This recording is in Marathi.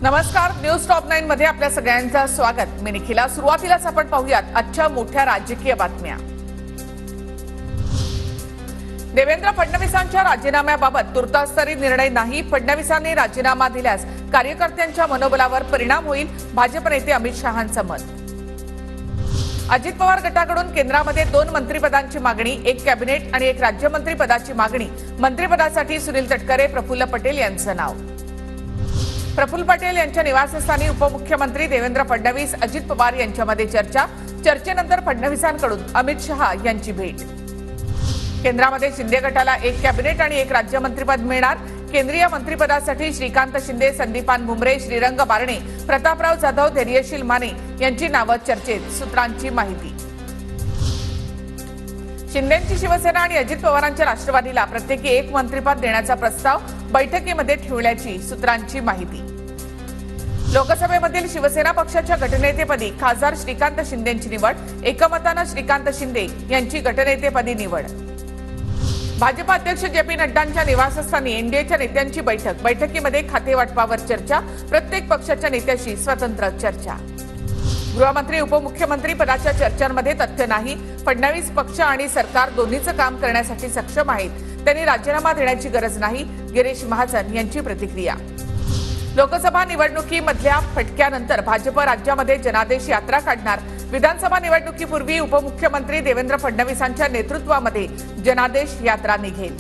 नमस्कार, न्यूज टॉप 9 मध्ये आपल्या सगळ्यांचं स्वागत. मी निखिला. सुरुवातीलाच आपण पाहूयात आजच्या मोठ्या राजकीय बातम्या. देवेंद्र फडणवीसांच्या राजीनाम्याबाबत तुर्तासरी निर्णय नाही. फडणवीसांनी राजीनामा दिल्यास कार्यकर्त्यांच्या मनोबलावर परिणाम होईल. भाजप नेते अमित शहांचं मत. अजित पवार गटाकडून केंद्रामध्ये 2 मंत्रिपदांची मागणी, 1 कॅबिनेट आणि 1 राज्यमंत्री पदाची मागणी. मंत्रिपदासाठी सुनील तटकरे, प्रफुल्ल पटेल यांचं नाव. प्रफुल्ल पटेल यांच्या निवासस्थानी उपमुख्यमंत्री देवेंद्र फडणवीस, अजित पवार यांच्यामध्ये चर्चा. चर्चेनंतर फडणवीसांकडून अमित शहा यांची भेट. केंद्रामध्ये शिंदे गटाला 1 कॅबिनेट आणि 1 राज्यमंत्रीपद मिळणार. केंद्रीय मंत्रिपदासाठी श्रीकांत शिंदे, संदीपान भुमरे, श्रीरंग बारणे, प्रतापराव जाधव, धैर्यशील माने यांची नावं चर्चेत. सूत्रांची माहिती. शिंदेंची शिवसेना आणि अजित पवारांच्या राष्ट्रवादीला प्रत्येकी 1 मंत्रिपद देण्याचा प्रस्ताव बैठकीमध्ये ठेवल्याची सूत्रांची माहिती. लोकसभेमधील शिवसेना पक्षाच्या गटनेतेपदी खासदार श्रीकांत शिंदेंची निवड. एकमतानं श्रीकांत शिंदे यांची गटनेतेपदी निवड. भाजप अध्यक्ष जे.पी. नड्डांच्या निवासस्थानी एनडीएच्या नेत्यांची बैठक. बैठकीमध्ये खातेवाटपावर चर्चा. प्रत्येक पक्षाच्या नेत्याशी स्वतंत्र चर्चा. गृहमंत्री उपमुख्यमंत्री पदाच्या चर्चांमध्ये तथ्य नाही. फडणवीस पक्ष आणि सरकार दोन्हीचं काम करण्यासाठी सक्षम आहेत. त्यांनी राजीनामा देण्याची गरज नाही. गिरीश महाजन यांची प्रतिक्रिया. लोकसभा निवडणुकीमधल्या फटक्यानंतर भाजप राज्यामध्ये जनादेश यात्रा काढणार. विधानसभा निवडणुकीपूर्वी उपमुख्यमंत्री देवेंद्र फडणवीसांच्या नेतृत्वामध्ये जनादेश यात्रा निघेल.